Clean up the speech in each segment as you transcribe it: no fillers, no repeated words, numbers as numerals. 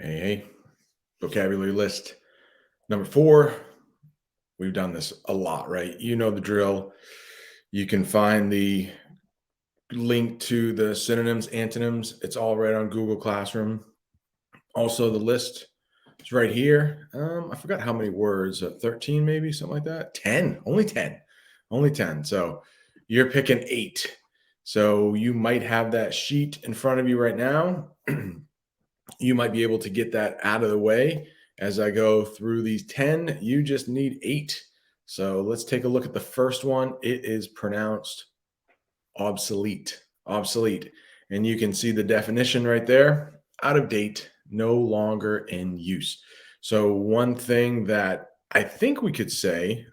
Hey, vocabulary list. Number 4, we've done this a lot, right? You know the drill. You can find the link to the synonyms, antonyms. It's all right on Google Classroom. Also, the list is right here. I forgot how many words, 13 maybe, something like that. 10, only 10, only 10. So you're picking 8. So you might have that sheet in front of you right now. You might be able to get that out of the way as I go through these 10. You just need 8. So let's take a look at the first one. It is pronounced obsolete. Obsolete. And you can see the definition right there. Out of date, no longer in use. So one thing that I think we could say,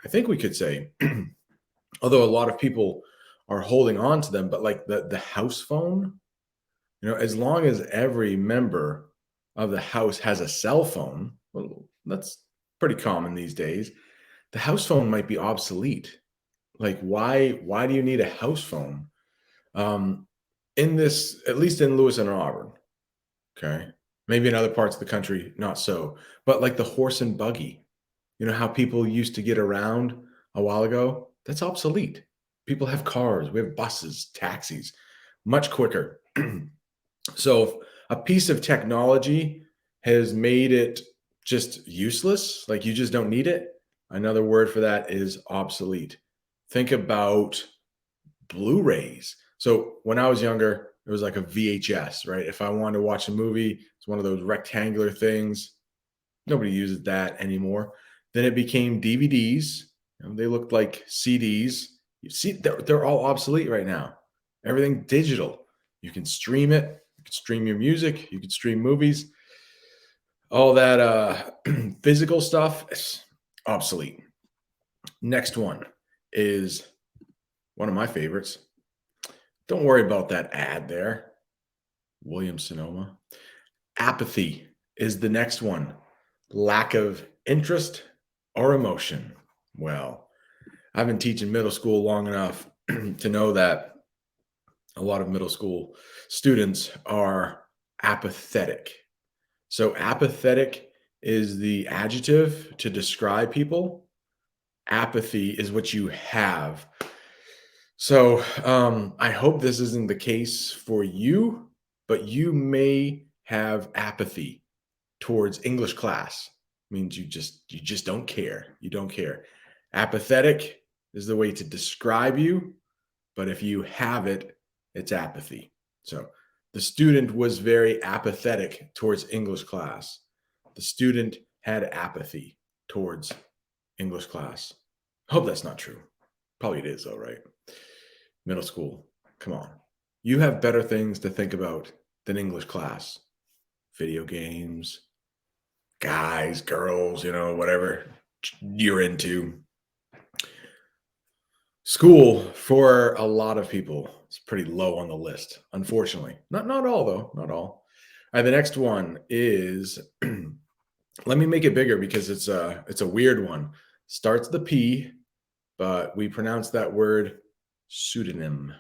although a lot of people are holding on to them, but like the house phone, as long as every member of the house has a cell phone, well, that's pretty common these days. The house phone might be obsolete. Like, why do you need a house phone? Um, in this, at least in Lewis and Auburn, okay, maybe in other parts of the country, not so. But like the horse and buggy, how people used to get around a while ago, that's obsolete. People have cars, we have buses, taxis, much quicker. So if a piece of technology has made it just useless, like you just don't need it, another word for that is obsolete. Think about Blu-rays. So when I was younger, it was like a VHS, right? If I wanted to watch a movie, it's one of those rectangular things. Nobody uses that anymore. Then it became DVDs. They looked like CDs. You see, they're all obsolete right now. Everything digital. You can stream it. You can stream your music. You can stream movies. All that physical stuff is obsolete. Next one is one of my favorites. Don't worry about that ad there. Williams Sonoma. Apathy is the next one. Lack of interest or emotion. Well, I've been teaching middle school long enough to know that a lot of middle school students are apathetic. So, apathetic is the adjective to describe people. Apathy is what you have. So, I hope this isn't the case for you, but you may have apathy towards English class. Means you just don't care. You don't care. Apathetic is the way to describe you, but if you have it, it's apathy. So the student was very apathetic towards English class. The student had apathy towards English class. Hope that's not true. Probably it is though, right? Middle school. Come on. You have better things to think about than English class. Video games, guys, girls, whatever you're into. School for a lot of people is pretty low on the list, unfortunately. Not all though, not all. All right, the next one is let me make it bigger because it's a weird one. Starts the P, but we pronounce that word pseudonym.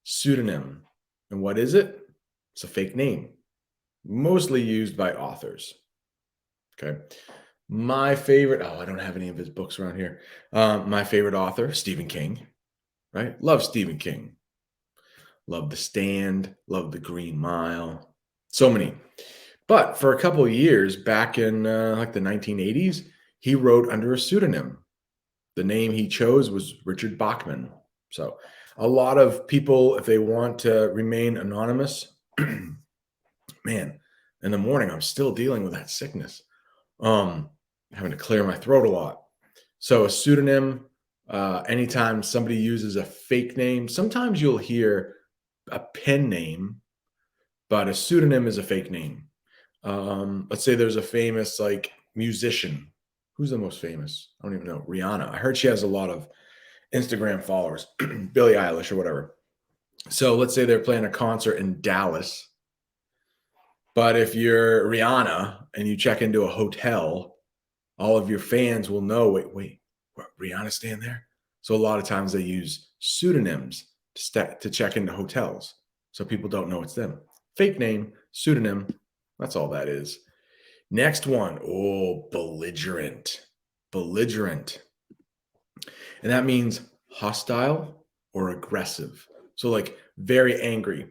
Pseudonym. And what is it? It's a fake name, mostly used by authors. Okay. My favorite, I don't have any of his books around here. My favorite author, Stephen King, right? Love Stephen King. Love The Stand, love The Green Mile. So many. But for a couple of years back in like the 1980s, he wrote under a pseudonym. The name he chose was Richard Bachman. So a lot of people, if they want to remain anonymous, man, in the morning, I'm still dealing with that sickness. Having to clear my throat a lot. So a pseudonym, anytime somebody uses a fake name, sometimes you'll hear a pen name, but a pseudonym is a fake name. Let's say there's a famous like musician. Who's the most famous? I don't even know. Rihanna. I heard she has a lot of Instagram followers. Billie Eilish or whatever. So let's say they're playing a concert in Dallas. But if you're Rihanna and you check into a hotel, all of your fans will know, wait, what, Rihanna staying there? So a lot of times they use pseudonyms to check into hotels. So people don't know it's them. Fake name, pseudonym, that's all that is. Next one, oh, belligerent. Belligerent. And that means hostile or aggressive. So, like, very angry.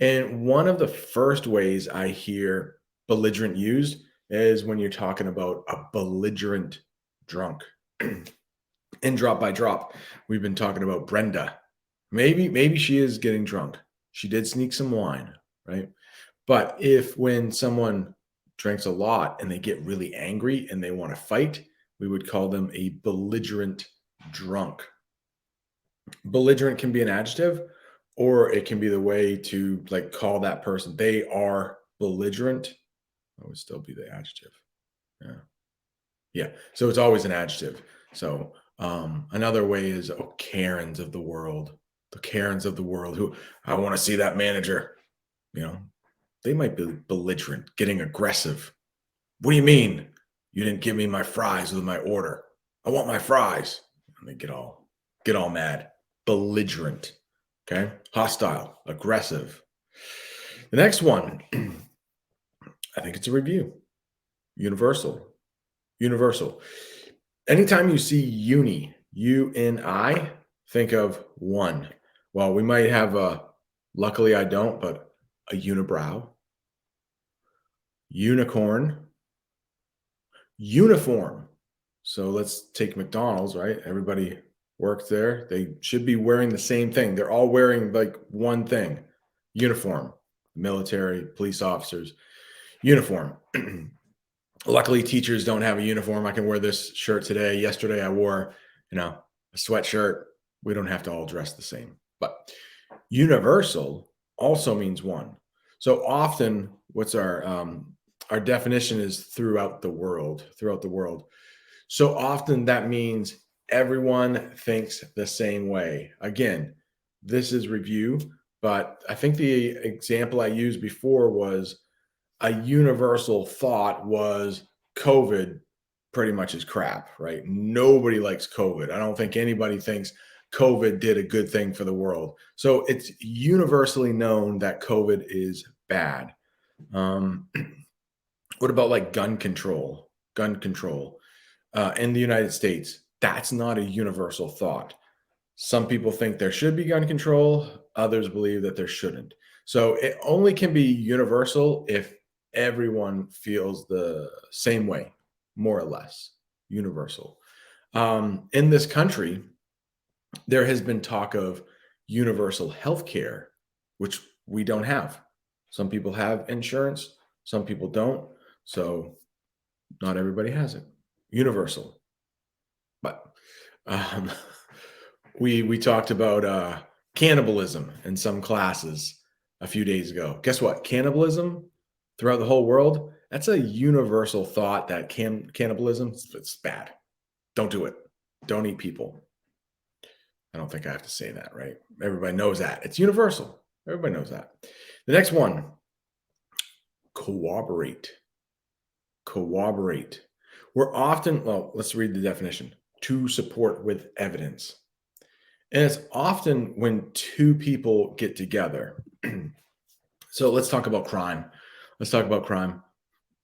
And one of the first ways I hear belligerent used is when you're talking about a belligerent drunk. And drop by drop, we've been talking about Brenda. Maybe she is getting drunk. She did sneak some wine, right? But if when someone drinks a lot and they get really angry and they want to fight, we would call them a belligerent drunk. Belligerent can be an adjective, or it can be the way to like call that person. They are belligerent. That would still be the adjective. Yeah. Yeah. So it's always an adjective. So another way is Karens of the world. The Karens of the world who I want to see that manager. You know, they might be belligerent, getting aggressive. What do you mean? You didn't give me my fries with my order. I want my fries. And they get all mad. Belligerent. Okay. Hostile, aggressive. The next one, I think it's a review. Universal. Universal. Anytime you see uni, UNI, think of one. Well, we might have luckily I don't, but a unibrow, unicorn, uniform. So let's take McDonald's, right? Everybody works there. They should be wearing the same thing. They're all wearing like one thing, uniform, military, police officers, uniform. Luckily, teachers don't have a uniform. I can wear this shirt today. Yesterday, I wore, a sweatshirt. We don't have to all dress the same. But universal also means one. So often, what's our definition is throughout the world. Throughout the world. So often that means everyone thinks the same way. Again, this is review, but I think the example I used before was a universal thought was COVID pretty much is crap, right? Nobody likes COVID. I don't think anybody thinks COVID did a good thing for the world. So it's universally known that COVID is bad. Um, what about like gun control? Gun control in the United States, that's not a universal thought. Some people think there should be gun control, others believe that there shouldn't. So it only can be universal if everyone feels the same way, more or less. Universal. In this country, there has been talk of universal health care, which we don't have. Some people have insurance, some people don't. So not everybody has it. Universal. But um, we talked about cannibalism in some classes a few days ago. Guess what? Cannibalism throughout the whole world. That's a universal thought that cannibalism it's bad. Don't do it. Don't eat people. I don't think I have to say that, right? Everybody knows that. It's universal. Everybody knows that. The next one, cooperate. Cooperate. We're often, well, let's read the definition. To support with evidence. And it's often when two people get together. So let's talk about crime. Let's talk about crime.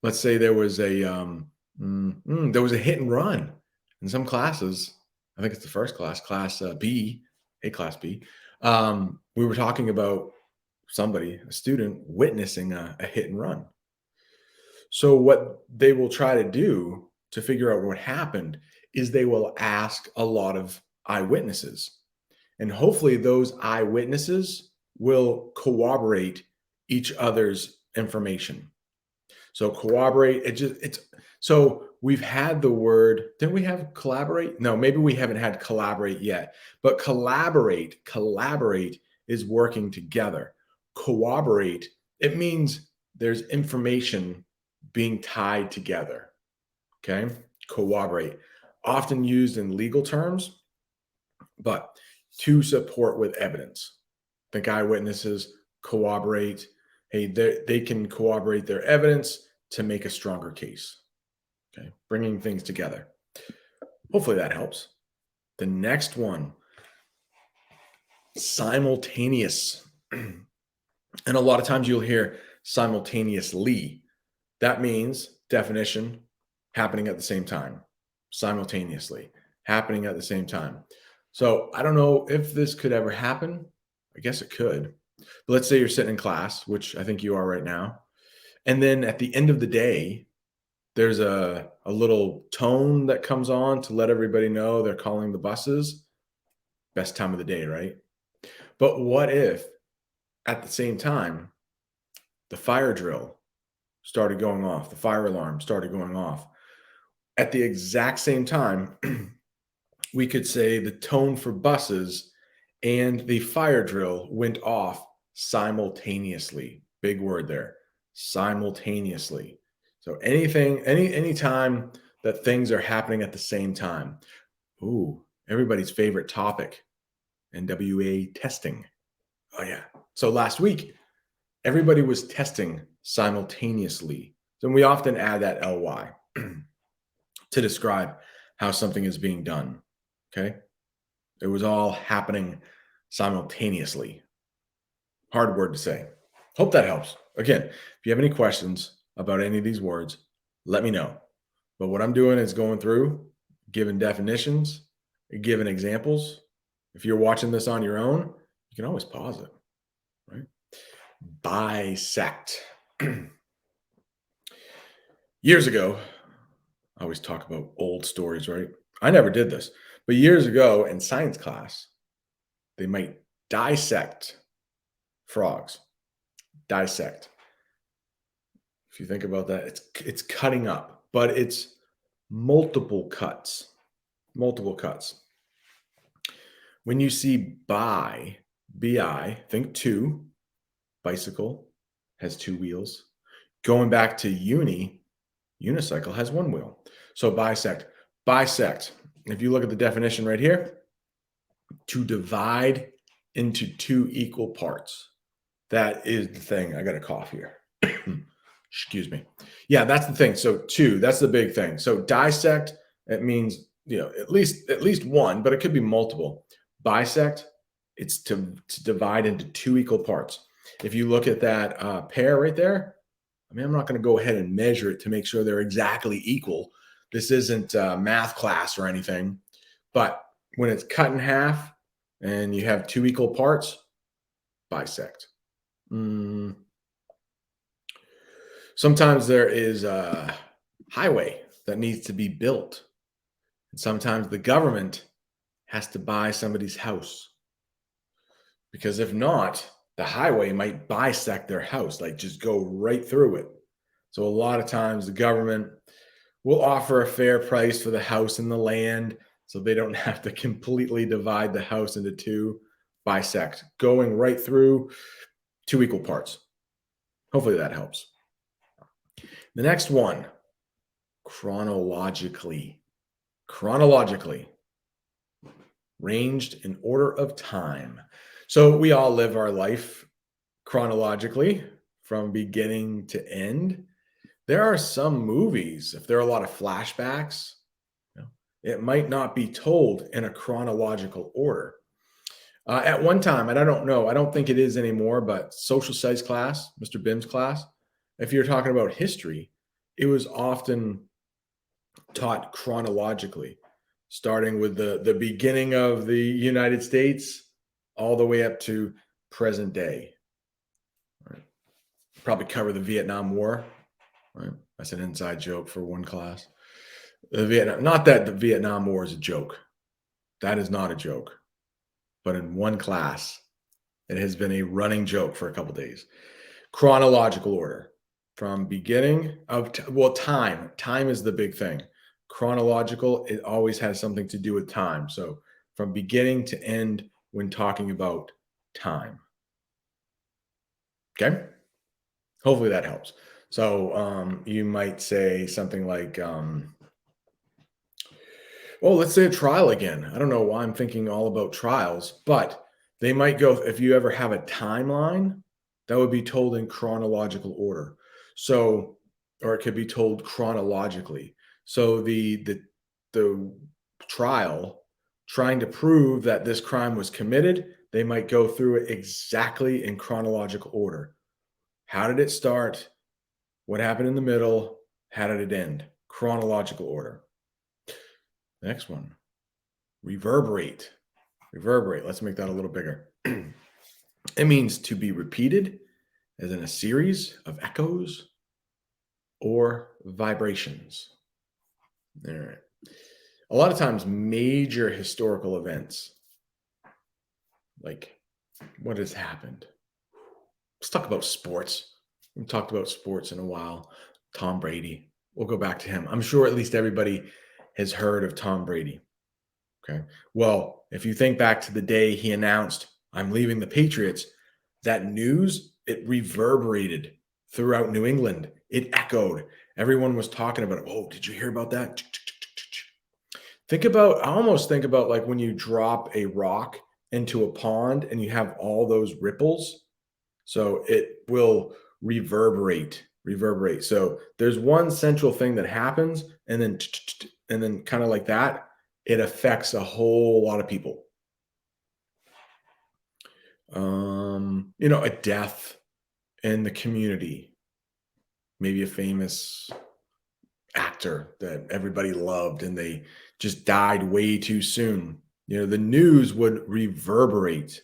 Let's say there was a hit and run in some classes. I think it's the first class, class B, class B. We were talking about somebody, a student, witnessing a hit and run. So what they will try to do to figure out what happened is they will ask a lot of eyewitnesses. And hopefully those eyewitnesses will corroborate each other's information. So corroborate, it's so we've had the word, didn't we have collaborate? No, maybe we haven't had collaborate yet. But collaborate is working together. Corroborate, it means there's information being tied together. Okay? Corroborate. Often used in legal terms, but to support with evidence. Think eyewitnesses corroborate. Hey, they can corroborate their evidence to make a stronger case. Okay, bringing things together. Hopefully that helps. The next one, simultaneous. And a lot of times you'll hear simultaneously. That means definition, happening at the same time, simultaneously, happening at the same time. So I don't know if this could ever happen. I guess it could. But let's say you're sitting in class, which I think you are right now. And then at the end of the day, there's a little tone that comes on to let everybody know they're calling the buses. Best time of the day, right? But what if at the same time, the fire drill started going off, the fire alarm started going off? At the exact same time, we could say the tone for buses and the fire drill went off simultaneously. Big word there, simultaneously. So anytime that things are happening at the same time. Ooh, everybody's favorite topic, NWA testing. Oh yeah. So last week, everybody was testing simultaneously. So we often add that ly to describe how something is being done. Okay. It was all happening simultaneously. Hard word to say. Hope that helps. Again, if you have any questions about any of these words, let me know. But what I'm doing is going through, giving definitions, giving examples. If you're watching this on your own, you can always pause it, right? Bisect. Years ago, I always talk about old stories, right? I never did this, but years ago in science class, they might dissect frogs. Dissect. If you think about that, it's cutting up, but it's multiple cuts. Multiple cuts. When you see bi, think two, bicycle has two wheels. Going back to unicycle has one wheel. So bisect. Bisect. If you look at the definition right here, to divide into two equal parts. That is the thing. I got a cough here. Excuse me. Yeah, that's the thing. So two, that's the big thing. So dissect, it means, at least one, but it could be multiple. Bisect, it's to divide into two equal parts. If you look at that pair right there, I mean, I'm not going to go ahead and measure it to make sure they're exactly equal. This isn't math class or anything, but when it's cut in half and you have two equal parts, bisect. Sometimes there is a highway that needs to be built. And sometimes the government has to buy somebody's house. Because if not, the highway might bisect their house, like just go right through it. So a lot of times the government will offer a fair price for the house and the land so they don't have to completely divide the house into two, bisect, going right through two equal parts. Hopefully that helps. The next one, chronologically. Chronologically, ranged in order of time. So we all live our life chronologically from beginning to end. There are some movies, if there are a lot of flashbacks, it might not be told in a chronological order. At one time, and I don't know, I don't think it is anymore, but social studies class, Mr. Bim's class, if you're talking about history, it was often taught chronologically, starting with the beginning of the United States all the way up to present day. Right? Probably cover the Vietnam War. Right? That's an inside joke for one class. Not that the Vietnam War is a joke. That is not a joke. But in one class, it has been a running joke for a couple days. Chronological order from beginning of time. Time is the big thing. Chronological, it always has something to do with time. So from beginning to end when talking about time. Okay. Hopefully that helps. So you might say something like, well, let's say a trial again. I don't know why I'm thinking all about trials, but they might go, if you ever have a timeline, that would be told in chronological order. So, or it could be told chronologically. So the trial trying to prove that this crime was committed, they might go through it exactly in chronological order. How did it start? What happened in the middle? How did it end? Chronological order. Next one, reverberate. Reverberate. Let's make that a little bigger. It means to be repeated, as in a series of echoes or vibrations. All right. A lot of times, major historical events, like what has happened. Let's talk about sports. We haven't talked about sports in a while. Tom Brady. We'll go back to him. I'm sure at least everybody has heard of Tom Brady. Okay. Well, if you think back to the day he announced, I'm leaving the Patriots, that news, it reverberated throughout New England. It echoed. Everyone was talking about it. Oh, did you hear about that? I almost think about like when you drop a rock into a pond and you have all those ripples. So it will reverberate. So there's one central thing that happens, and then kind of like that, it affects a whole lot of people. A death in the community, maybe a famous actor that everybody loved and they just died way too soon. The news would reverberate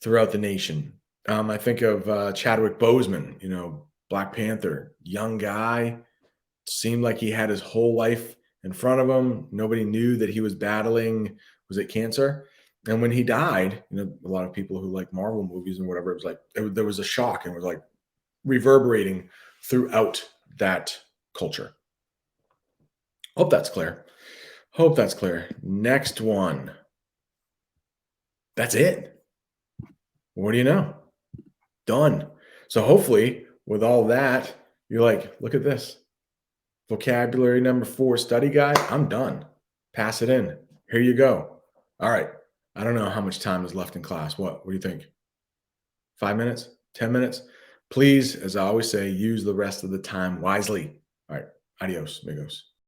throughout the nation. I think of Chadwick Boseman, Black Panther, young guy, seemed like he had his whole life in front of him. Nobody knew that he was battling, was it cancer? And when he died, a lot of people who like Marvel movies and whatever, it was like there was a shock and it was like reverberating throughout that culture. Hope that's clear. Next one. That's it. What do you know? Done. So hopefully, with all that, you're like, look at this. Vocabulary number 4 study guide. I'm done. Pass it in. Here you go. All right. I don't know how much time is left in class. What do you think? 5 minutes? 10 minutes? Please, as I always say, use the rest of the time wisely. All right. Adios, amigos.